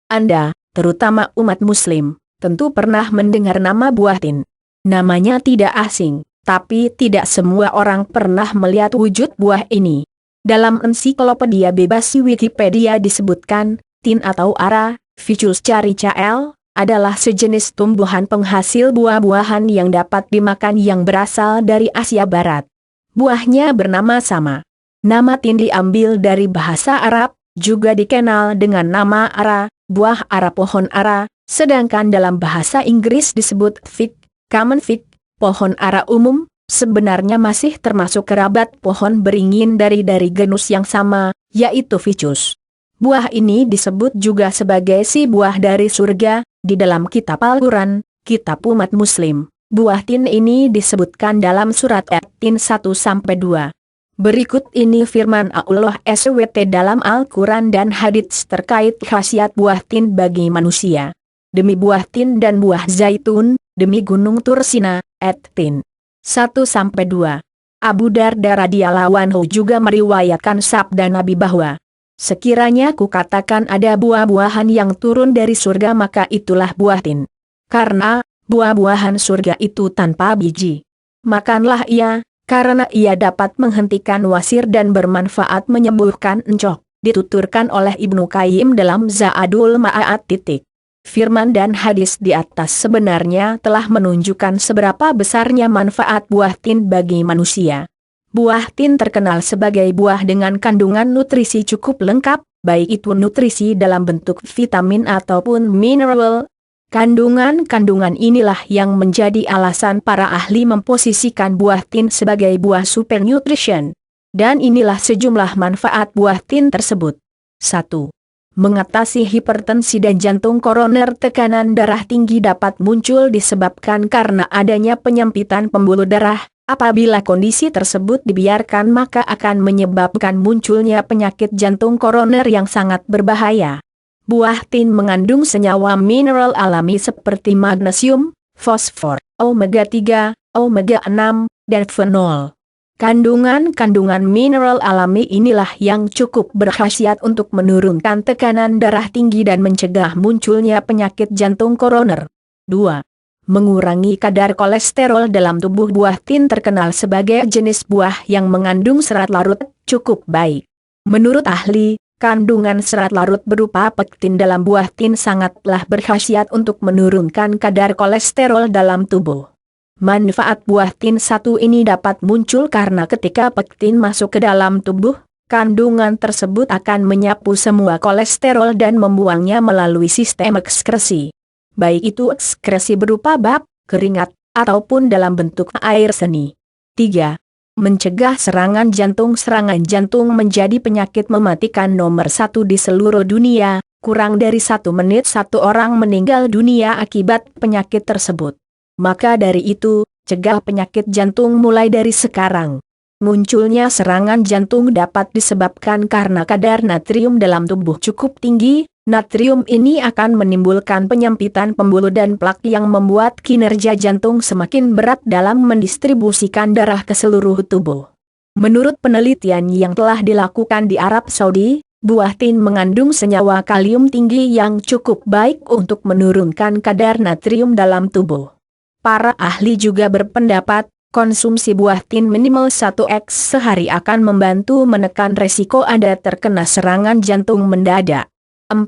Anda, terutama umat muslim, tentu pernah mendengar nama buah tin. Namanya tidak asing, tapi tidak semua orang pernah melihat wujud buah ini. Dalam ensiklopedia bebas Wikipedia disebutkan, tin atau ara, Ficus caricael, adalah sejenis tumbuhan penghasil buah-buahan yang dapat dimakan yang berasal dari Asia Barat. Buahnya bernama sama. Nama tin diambil dari bahasa Arab, juga dikenal dengan nama ara, buah ara pohon ara, sedangkan dalam bahasa Inggris disebut fig, common fig, pohon ara umum, sebenarnya masih termasuk kerabat pohon beringin dari genus yang sama, yaitu Ficus. Buah ini disebut juga sebagai si buah dari surga, di dalam kitab Al-Quran, kitab umat muslim. Buah tin ini disebutkan dalam surat At-Tin 1-2. Berikut ini firman Allah SWT dalam Al-Quran dan hadits terkait khasiat buah tin bagi manusia. Demi buah tin dan buah zaitun, demi gunung Tursina, At-Tin 1-2. Abu Darda radhiyallahu anhu juga meriwayatkan sabda Nabi bahwa, sekiranya ku katakan ada buah-buahan yang turun dari surga maka itulah buah tin. Karena buah-buahan surga itu tanpa biji. Makanlah ia, karena ia dapat menghentikan wasir dan bermanfaat menyembuhkan encok, dituturkan oleh Ibnu Qayyim dalam Za'adul Ma'ad. Firman dan hadis di atas sebenarnya telah menunjukkan seberapa besarnya manfaat buah tin bagi manusia. Buah tin terkenal sebagai buah dengan kandungan nutrisi cukup lengkap, baik itu nutrisi dalam bentuk vitamin ataupun mineral. Kandungan-kandungan inilah yang menjadi alasan para ahli memposisikan buah tin sebagai buah super nutrition. Dan inilah sejumlah manfaat buah tin tersebut. 1. Mengatasi hipertensi dan jantung koroner. Tekanan darah tinggi dapat muncul disebabkan karena adanya penyempitan pembuluh darah. Apabila kondisi tersebut dibiarkan maka akan menyebabkan munculnya penyakit jantung koroner yang sangat berbahaya. Buah tin mengandung senyawa mineral alami seperti magnesium, fosfor, omega 3, omega 6, dan fenol. Kandungan-kandungan mineral alami inilah yang cukup berkhasiat untuk menurunkan tekanan darah tinggi dan mencegah munculnya penyakit jantung koroner. 2. Mengurangi kadar kolesterol dalam tubuh. Buah tin terkenal sebagai jenis buah yang mengandung serat larut cukup baik. Menurut ahli, kandungan serat larut berupa pektin dalam buah tin sangatlah berkhasiat untuk menurunkan kadar kolesterol dalam tubuh. Manfaat buah tin satu ini dapat muncul karena ketika pektin masuk ke dalam tubuh, kandungan tersebut akan menyapu semua kolesterol dan membuangnya melalui sistem ekskresi. Baik itu ekskresi berupa bab, keringat, ataupun dalam bentuk air seni. 3. Mencegah serangan jantung. Serangan jantung menjadi penyakit mematikan nomor 1 di seluruh dunia, kurang dari 1 menit 1 orang meninggal dunia akibat penyakit tersebut. Maka dari itu, cegah penyakit jantung mulai dari sekarang. Munculnya serangan jantung dapat disebabkan karena kadar natrium dalam tubuh cukup tinggi. Natrium ini akan menimbulkan penyempitan pembuluh dan plak yang membuat kinerja jantung semakin berat dalam mendistribusikan darah ke seluruh tubuh. Menurut penelitian yang telah dilakukan di Arab Saudi, buah tin mengandung senyawa kalium tinggi yang cukup baik untuk menurunkan kadar natrium dalam tubuh. Para ahli juga berpendapat, konsumsi buah tin minimal 1x sehari akan membantu menekan resiko Anda terkena serangan jantung mendadak. 4.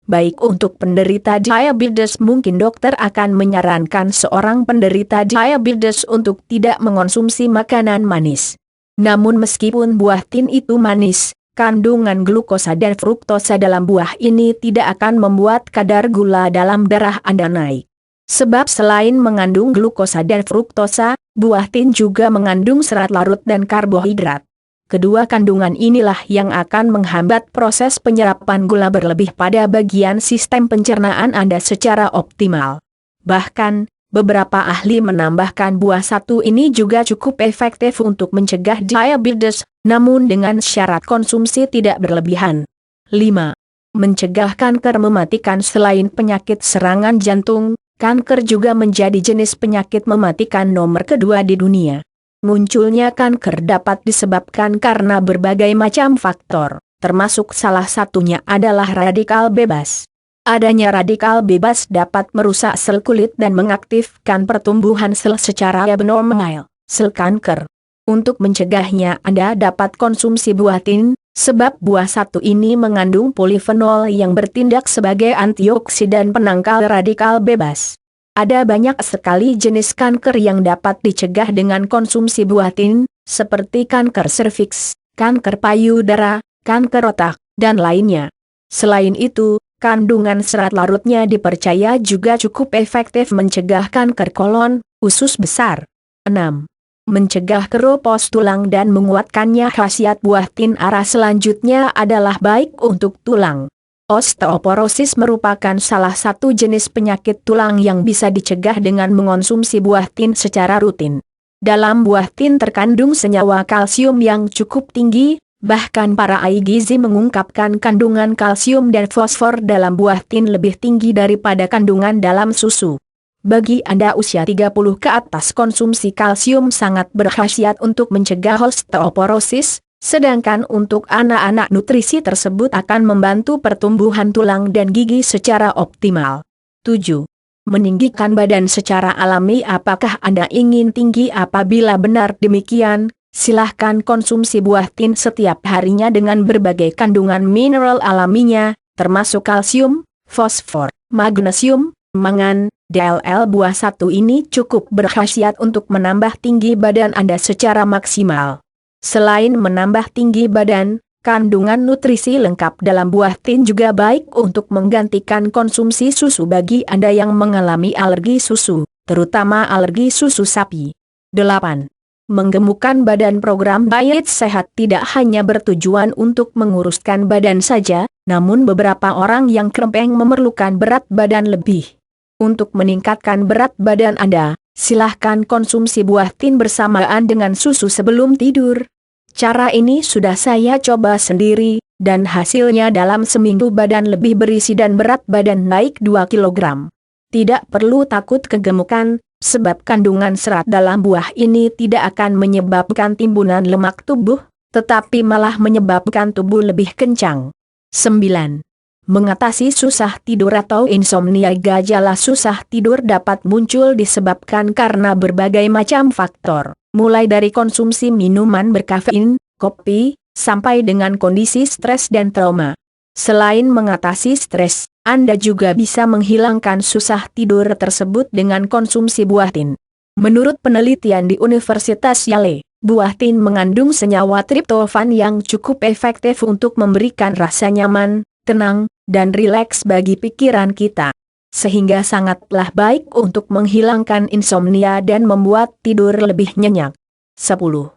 Baik untuk penderita diabetes. Mungkin dokter akan menyarankan seorang penderita diabetes untuk tidak mengonsumsi makanan manis. Namun meskipun buah tin itu manis, kandungan glukosa dan fruktosa dalam buah ini tidak akan membuat kadar gula dalam darah Anda naik. Sebab selain mengandung glukosa dan fruktosa, buah tin juga mengandung serat larut dan karbohidrat. Kedua kandungan inilah yang akan menghambat proses penyerapan gula berlebih pada bagian sistem pencernaan Anda secara optimal. Bahkan, beberapa ahli menambahkan buah satu ini juga cukup efektif untuk mencegah diabetes, namun dengan syarat konsumsi tidak berlebihan. 5. Mencegah kanker. Mematikan. Selain penyakit serangan jantung, kanker juga menjadi jenis penyakit mematikan nomor kedua di dunia. Munculnya kanker dapat disebabkan karena berbagai macam faktor, termasuk salah satunya adalah radikal bebas. Adanya radikal bebas dapat merusak sel kulit dan mengaktifkan pertumbuhan sel secara abnormal, sel kanker. Untuk mencegahnya Anda dapat konsumsi buah tin, sebab buah satu ini mengandung polifenol yang bertindak sebagai antioksidan penangkal radikal bebas. Ada banyak sekali jenis kanker yang dapat dicegah dengan konsumsi buah tin, seperti kanker serviks, kanker payudara, kanker otak, dan lainnya. Selain itu, kandungan serat larutnya dipercaya juga cukup efektif mencegah kanker kolon, usus besar. 6. Mencegah keropos tulang dan menguatkannya. Khasiat buah tin arah selanjutnya adalah baik untuk tulang. Osteoporosis merupakan salah satu jenis penyakit tulang yang bisa dicegah dengan mengonsumsi buah tin secara rutin. Dalam buah tin terkandung senyawa kalsium yang cukup tinggi, bahkan para ahli gizi mengungkapkan kandungan kalsium dan fosfor dalam buah tin lebih tinggi daripada kandungan dalam susu. Bagi Anda usia 30 ke atas, konsumsi kalsium sangat berkhasiat untuk mencegah osteoporosis, sedangkan untuk anak-anak nutrisi tersebut akan membantu pertumbuhan tulang dan gigi secara optimal. 7. Meninggikan badan secara alami. Apakah Anda ingin tinggi? Apabila benar demikian, silahkan konsumsi buah tin setiap harinya dengan berbagai kandungan mineral alaminya, termasuk kalsium, fosfor, magnesium, mangan, DLL. Buah satu ini cukup berkhasiat untuk menambah tinggi badan Anda secara maksimal. Selain menambah tinggi badan, kandungan nutrisi lengkap dalam buah tin juga baik untuk menggantikan konsumsi susu bagi Anda yang mengalami alergi susu, terutama alergi susu sapi. 8. Menggemukkan badan. Program diet sehat tidak hanya bertujuan untuk menguruskan badan saja, namun beberapa orang yang krempeng memerlukan berat badan lebih. Untuk meningkatkan berat badan Anda, silahkan konsumsi buah tin bersamaan dengan susu sebelum tidur. Cara ini sudah saya coba sendiri, dan hasilnya dalam seminggu badan lebih berisi dan berat badan naik 2 kg. Tidak perlu takut kegemukan, sebab kandungan serat dalam buah ini tidak akan menyebabkan timbunan lemak tubuh, tetapi malah menyebabkan tubuh lebih kencang. 9. Mengatasi susah tidur atau insomnia. Gejala susah tidur dapat muncul disebabkan karena berbagai macam faktor, mulai dari konsumsi minuman berkafein, kopi, sampai dengan kondisi stres dan trauma. Selain mengatasi stres, Anda juga bisa menghilangkan susah tidur tersebut dengan konsumsi buah tin. Menurut penelitian di Universitas Yale, buah tin mengandung senyawa triptofan yang cukup efektif untuk memberikan rasa nyaman, tenang, dan rileks bagi pikiran kita. Sehingga sangatlah baik untuk menghilangkan insomnia dan membuat tidur lebih nyenyak. 10.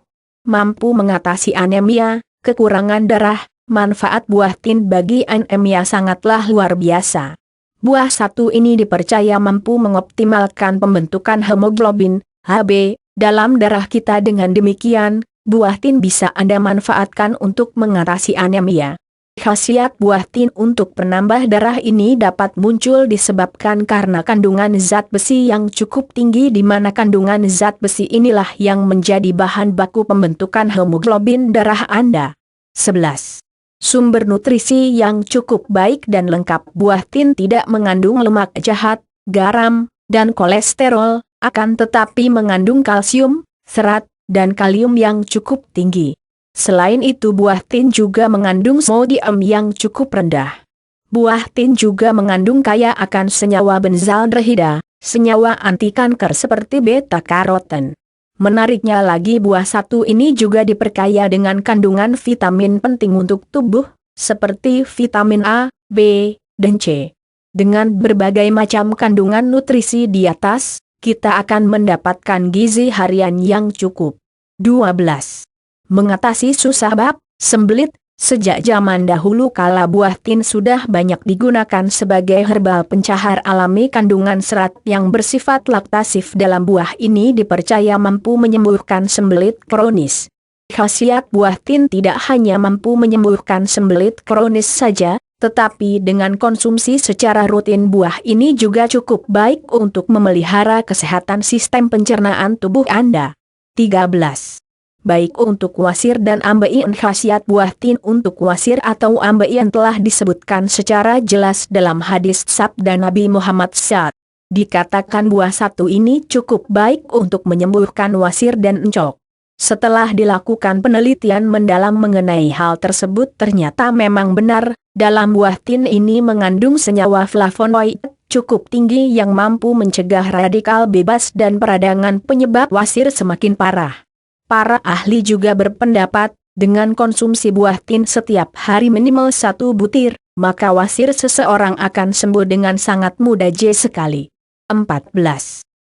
Mampu mengatasi anemia, kekurangan darah. Manfaat buah tin bagi anemia sangatlah luar biasa. Buah satu ini dipercaya mampu mengoptimalkan pembentukan hemoglobin, HB, dalam darah kita. Dengan demikian, buah tin bisa Anda manfaatkan untuk mengatasi anemia. Khasiat buah tin untuk penambah darah ini dapat muncul disebabkan karena kandungan zat besi yang cukup tinggi, di mana kandungan zat besi inilah yang menjadi bahan baku pembentukan hemoglobin darah Anda. 11. Sumber nutrisi yang cukup baik dan lengkap. Buah tin tidak mengandung lemak jahat, garam, dan kolesterol, akan tetapi mengandung kalsium, serat, dan kalium yang cukup tinggi. Selain itu, buah tin juga mengandung sodium yang cukup rendah. Buah tin juga mengandung kaya akan senyawa benzaldehida, senyawa anti kanker seperti beta-karoten. Menariknya lagi, buah satu ini juga diperkaya dengan kandungan vitamin penting untuk tubuh, seperti vitamin A, B, dan C. Dengan berbagai macam kandungan nutrisi di atas, kita akan mendapatkan gizi harian yang cukup. 12. Mengatasi susah bab, sembelit. Sejak zaman dahulu kala buah tin sudah banyak digunakan sebagai herbal pencahar alami. Kandungan serat yang bersifat laktasif dalam buah ini dipercaya mampu menyembuhkan sembelit kronis. Khasiat buah tin tidak hanya mampu menyembuhkan sembelit kronis saja, tetapi dengan konsumsi secara rutin buah ini juga cukup baik untuk memelihara kesehatan sistem pencernaan tubuh Anda. 13. baik untuk wasir dan ambeien. Khasiat buah tin untuk wasir atau ambeien telah disebutkan secara jelas dalam hadis sabda Nabi Muhammad SAW. Dikatakan buah satu ini cukup baik untuk menyembuhkan wasir dan encok. Setelah dilakukan penelitian mendalam mengenai hal tersebut, ternyata memang benar, dalam buah tin ini mengandung senyawa flavonoid cukup tinggi yang mampu mencegah radikal bebas dan peradangan penyebab wasir semakin parah. Para ahli juga berpendapat, dengan konsumsi buah tin setiap hari minimal 1 butir, maka wasir seseorang akan sembuh dengan sangat mudah sekali. 14.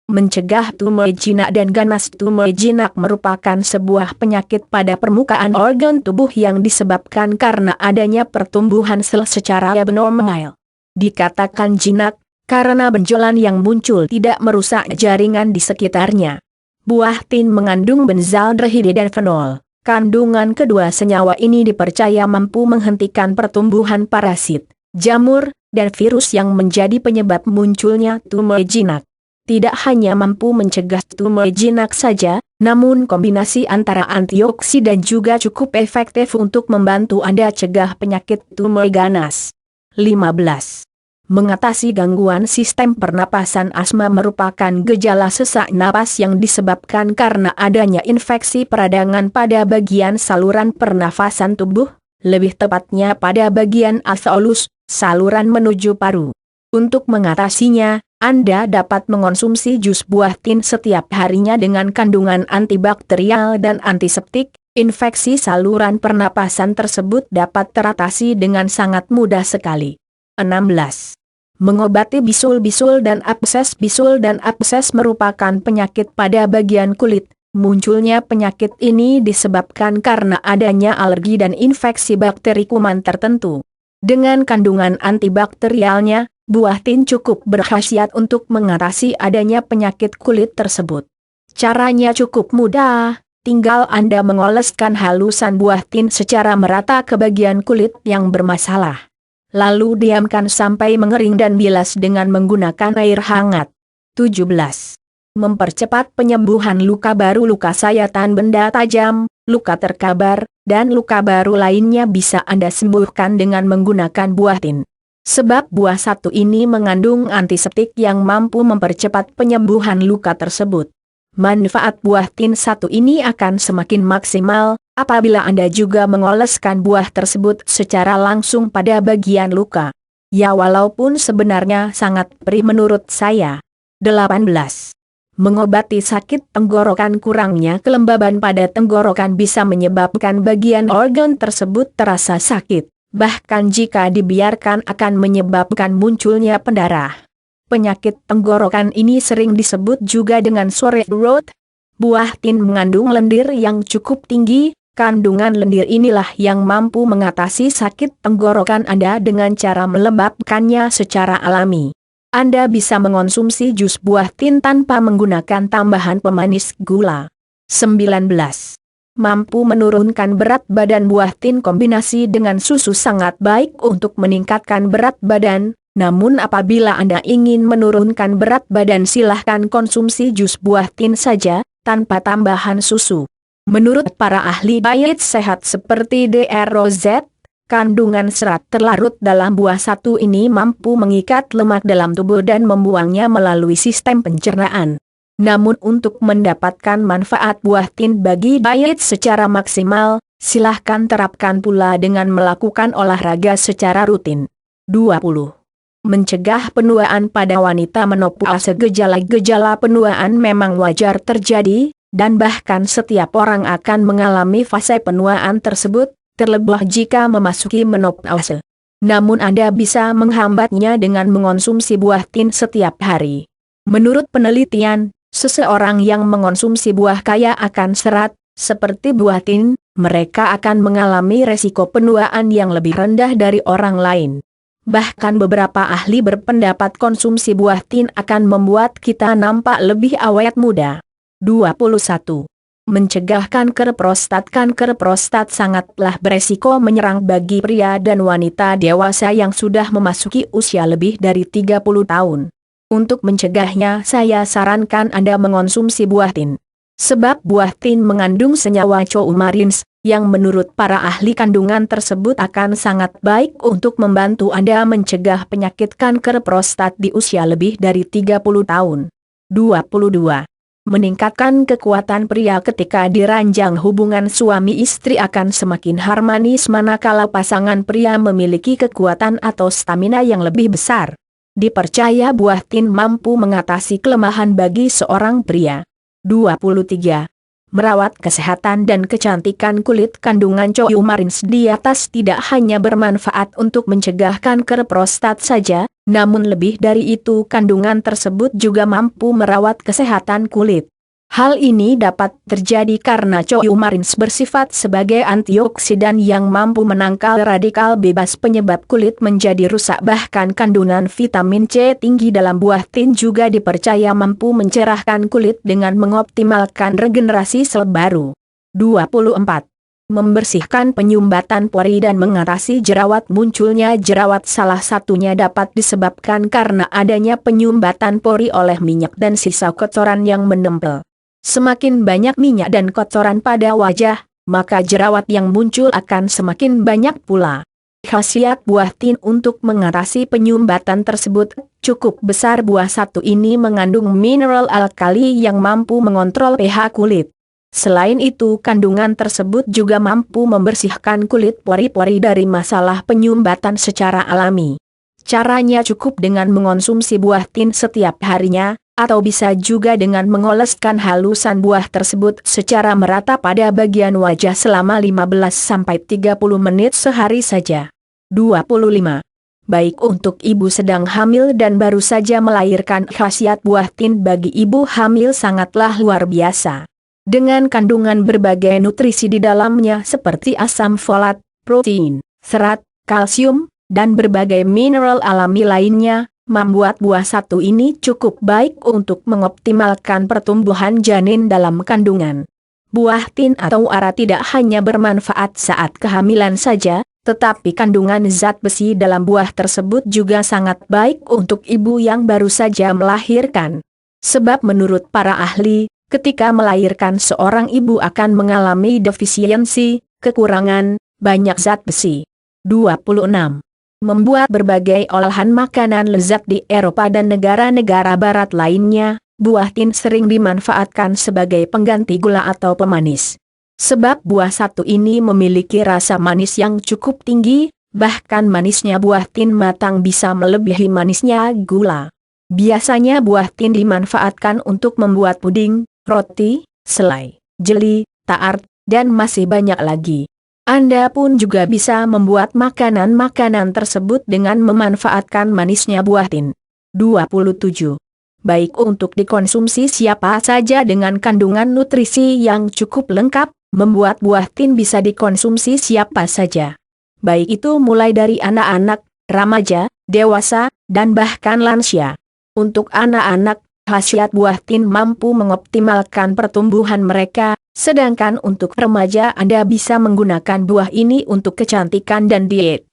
Mencegah tumor jinak dan ganas. Tumor jinak merupakan sebuah penyakit pada permukaan organ tubuh yang disebabkan karena adanya pertumbuhan sel secara abnormal. Dikatakan jinak, karena benjolan yang muncul tidak merusak jaringan di sekitarnya. Buah tin mengandung benzaldehid dan fenol. Kandungan kedua senyawa ini dipercaya mampu menghentikan pertumbuhan parasit, jamur, dan virus yang menjadi penyebab munculnya tumor jinak. Tidak hanya mampu mencegah tumor jinak saja, namun kombinasi antara antioksidan juga cukup efektif untuk membantu Anda cegah penyakit tumor ganas. 15. Mengatasi gangguan sistem pernapasan. Asma merupakan gejala sesak napas yang disebabkan karena adanya infeksi peradangan pada bagian saluran pernafasan tubuh, lebih tepatnya pada bagian alveolus, saluran menuju paru. Untuk mengatasinya, Anda dapat mengonsumsi jus buah tin setiap harinya dengan kandungan antibakterial dan antiseptik. Infeksi saluran pernapasan tersebut dapat teratasi dengan sangat mudah sekali. 16. Mengobati bisul-bisul dan abses. Bisul dan abses merupakan penyakit pada bagian kulit. Munculnya penyakit ini disebabkan karena adanya alergi dan infeksi bakteri kuman tertentu. Dengan kandungan antibakterialnya, buah tin cukup berkhasiat untuk mengatasi adanya penyakit kulit tersebut. Caranya cukup mudah, tinggal Anda mengoleskan halusan buah tin secara merata ke bagian kulit yang bermasalah. Lalu diamkan sampai mengering dan bilas dengan menggunakan air hangat. 17. Mempercepat penyembuhan luka baru. Luka sayatan benda tajam, luka terkabar, dan luka baru lainnya bisa Anda sembuhkan dengan menggunakan buah tin. Sebab buah satu ini mengandung antiseptik yang mampu mempercepat penyembuhan luka tersebut. Manfaat buah tin satu ini akan semakin maksimal apabila Anda juga mengoleskan buah tersebut secara langsung pada bagian luka. Ya, walaupun sebenarnya sangat perih menurut saya. 18. Mengobati sakit tenggorokan. Kurangnya kelembaban pada tenggorokan bisa menyebabkan bagian organ tersebut terasa sakit. Bahkan jika dibiarkan akan menyebabkan munculnya pendarah. Penyakit tenggorokan ini sering disebut juga dengan sore throat. Buah tin mengandung lendir yang cukup tinggi. Kandungan lendir inilah yang mampu mengatasi sakit tenggorokan Anda dengan cara melembabkannya secara alami. Anda bisa mengonsumsi jus buah tin tanpa menggunakan tambahan pemanis gula. 19. Mampu menurunkan berat badan. Buah tin kombinasi dengan susu sangat baik untuk meningkatkan berat badan. Namun apabila Anda ingin menurunkan berat badan, silahkan konsumsi jus buah tin saja, tanpa tambahan susu. Menurut para ahli diet sehat seperti DROZ, kandungan serat terlarut dalam buah satu ini mampu mengikat lemak dalam tubuh dan membuangnya melalui sistem pencernaan. Namun untuk mendapatkan manfaat buah tin bagi diet secara maksimal, silahkan terapkan pula dengan melakukan olahraga secara rutin. 20. Mencegah penuaan pada wanita menopause. Gejala-gejala penuaan memang wajar terjadi, dan bahkan setiap orang akan mengalami fase penuaan tersebut, terlebih jika memasuki menopause. Namun Anda bisa menghambatnya dengan mengonsumsi buah tin setiap hari. Menurut penelitian, seseorang yang mengonsumsi buah kaya akan serat, seperti buah tin, mereka akan mengalami resiko penuaan yang lebih rendah dari orang lain. Bahkan beberapa ahli berpendapat konsumsi buah tin akan membuat kita nampak lebih awet muda. 21. Mencegah kanker prostat. Kanker prostat sangatlah beresiko menyerang bagi pria dan wanita dewasa yang sudah memasuki usia lebih dari 30 tahun. Untuk mencegahnya, saya sarankan Anda mengonsumsi buah tin. Sebab buah tin mengandung senyawa coumarins, yang menurut para ahli kandungan tersebut akan sangat baik untuk membantu Anda mencegah penyakit kanker prostat di usia lebih dari 30 tahun. 22. Meningkatkan kekuatan pria ketika diranjang hubungan suami istri akan semakin harmonis manakala pasangan pria memiliki kekuatan atau stamina yang lebih besar. Dipercaya buah tin mampu mengatasi kelemahan bagi seorang pria. 23. Merawat kesehatan dan kecantikan kulit. Kandungan coumarins di atas tidak hanya bermanfaat untuk mencegah kanker prostat saja, namun lebih dari itu kandungan tersebut juga mampu merawat kesehatan kulit. Hal ini dapat terjadi karena coumarins bersifat sebagai antioksidan yang mampu menangkal radikal bebas penyebab kulit menjadi rusak. Bahkan kandungan vitamin C tinggi dalam buah tin juga dipercaya mampu mencerahkan kulit dengan mengoptimalkan regenerasi sel baru. 24. Membersihkan penyumbatan pori dan mengatasi jerawat. Munculnya jerawat salah satunya dapat disebabkan karena adanya penyumbatan pori oleh minyak dan sisa kotoran yang menempel. Semakin banyak minyak dan kotoran pada wajah, maka jerawat yang muncul akan semakin banyak pula. Khasiat buah tin untuk mengatasi penyumbatan tersebut cukup besar. Buah satu ini mengandung mineral alkali yang mampu mengontrol pH kulit. Selain itu kandungan tersebut juga mampu membersihkan kulit pori-pori dari masalah penyumbatan secara alami. Caranya cukup dengan mengonsumsi buah tin setiap harinya, atau bisa juga dengan mengoleskan halusan buah tersebut secara merata pada bagian wajah selama 15-30 menit sehari saja. 25. Baik untuk ibu sedang hamil dan baru saja melahirkan. Khasiat buah tin bagi ibu hamil sangatlah luar biasa. Dengan kandungan berbagai nutrisi di dalamnya seperti asam folat, protein, serat, kalsium, dan berbagai mineral alami lainnya, membuat buah satu ini cukup baik untuk mengoptimalkan pertumbuhan janin dalam kandungan. Buah tin atau ara tidak hanya bermanfaat saat kehamilan saja, tetapi kandungan zat besi dalam buah tersebut juga sangat baik untuk ibu yang baru saja melahirkan. Sebab menurut para ahli, ketika melahirkan seorang ibu akan mengalami defisiensi, kekurangan, banyak zat besi. 26. Membuat berbagai olahan makanan lezat di Eropa dan negara-negara barat lainnya, buah tin sering dimanfaatkan sebagai pengganti gula atau pemanis. Sebab buah satu ini memiliki rasa manis yang cukup tinggi, bahkan manisnya buah tin matang bisa melebihi manisnya gula. Biasanya buah tin dimanfaatkan untuk membuat puding, roti, selai, jeli, tart, dan masih banyak lagi. Anda pun juga bisa membuat makanan-makanan tersebut dengan memanfaatkan manisnya buah tin. 27. Baik untuk dikonsumsi siapa saja dengan kandungan nutrisi yang cukup lengkap, membuat buah tin bisa dikonsumsi siapa saja. Baik itu mulai dari anak-anak, remaja, dewasa, dan bahkan lansia. Untuk anak-anak, khasiat buah tin mampu mengoptimalkan pertumbuhan mereka, sedangkan untuk remaja Anda bisa menggunakan buah ini untuk kecantikan dan diet.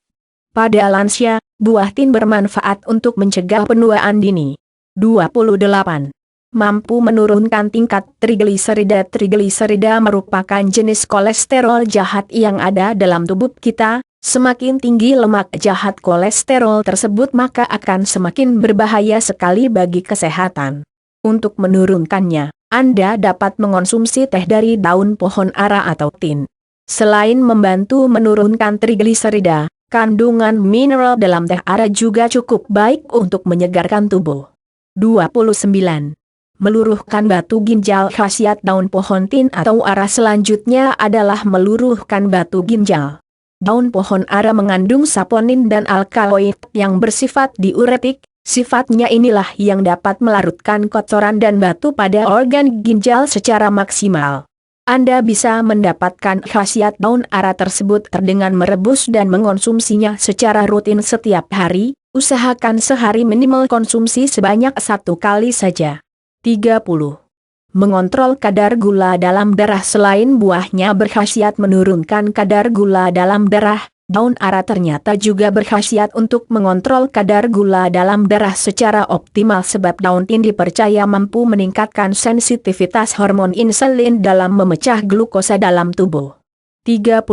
Pada lansia, buah tin bermanfaat untuk mencegah penuaan dini. 28. Mampu menurunkan tingkat trigliserida. Trigliserida merupakan jenis kolesterol jahat yang ada dalam tubuh kita. Semakin tinggi lemak jahat kolesterol tersebut maka akan semakin berbahaya sekali bagi kesehatan. Untuk menurunkannya, Anda dapat mengonsumsi teh dari daun pohon ara atau tin. Selain membantu menurunkan trigliserida, kandungan mineral dalam teh ara juga cukup baik untuk menyegarkan tubuh. 29. Meluruhkan batu ginjal. Khasiat daun pohon tin atau ara selanjutnya adalah meluruhkan batu ginjal. Daun pohon ara mengandung saponin dan alkaloid yang bersifat diuretik. Sifatnya inilah yang dapat melarutkan kotoran dan batu pada organ ginjal secara maksimal. Anda bisa mendapatkan khasiat daun ara tersebut dengan merebus dan mengonsumsinya secara rutin setiap hari. Usahakan sehari minimal konsumsi sebanyak 1 kali saja. 30. Mengontrol kadar gula dalam darah. Selain buahnya berkhasiat menurunkan kadar gula dalam darah, Daun ara ternyata juga berkhasiat untuk mengontrol kadar gula dalam darah secara optimal sebab daun tin dipercaya mampu meningkatkan sensitivitas hormon insulin dalam memecah glukosa dalam tubuh. 31.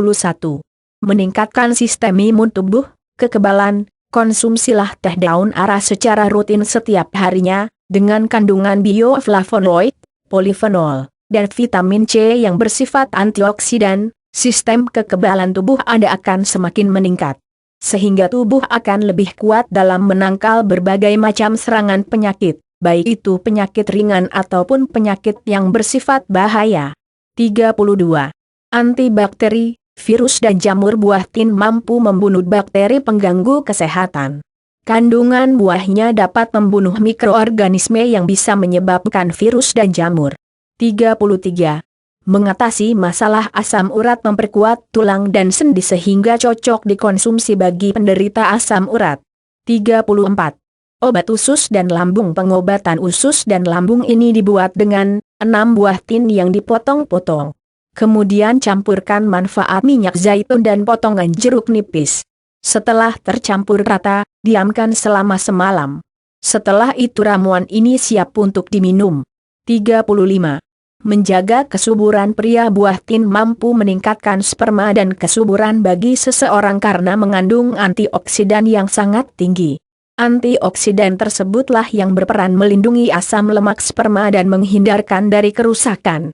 Meningkatkan sistem imun tubuh, kekebalan. Konsumsilah teh daun ara secara rutin setiap harinya, dengan kandungan bioflavonoid, polifenol, dan vitamin C yang bersifat antioksidan. Sistem kekebalan tubuh Anda akan semakin meningkat. Sehingga tubuh akan lebih kuat dalam menangkal berbagai macam serangan penyakit, baik itu penyakit ringan ataupun penyakit yang bersifat bahaya. 32. Antibakteri, virus dan jamur buah tin mampu membunuh bakteri pengganggu kesehatan. Kandungan buahnya dapat membunuh mikroorganisme yang bisa menyebabkan virus dan jamur. 33. Mengatasi masalah asam urat memperkuat tulang dan sendi sehingga cocok dikonsumsi bagi penderita asam urat. 34. Obat usus dan lambung. Pengobatan usus dan lambung ini dibuat dengan 6 buah tin yang dipotong-potong. Kemudian campurkan manfaat minyak zaitun dan potongan jeruk nipis. Setelah tercampur rata, diamkan selama semalam. Setelah itu ramuan ini siap untuk diminum. 35. Menjaga kesuburan pria. Buah tin mampu meningkatkan sperma dan kesuburan bagi seseorang karena mengandung antioksidan yang sangat tinggi. Antioksidan tersebutlah yang berperan melindungi asam lemak sperma dan menghindarkan dari kerusakan.